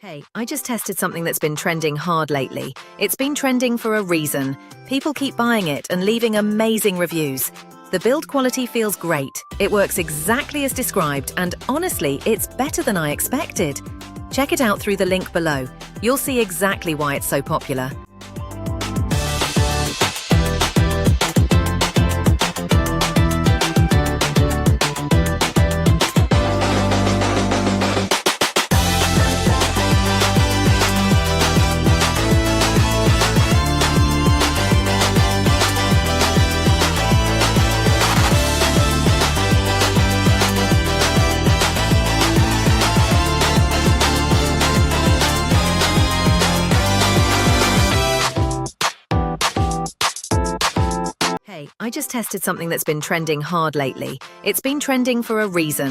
Hey, I just tested something that's been trending hard lately. It's been trending for a reason. People keep buying it and leaving amazing reviews. The build quality feels great. It works exactly as described, and honestly, it's better than I expected. Check it out through the link below. You'll see exactly why it's so popular. Hey, I just tested something that's been trending hard lately. It's been trending for a reason.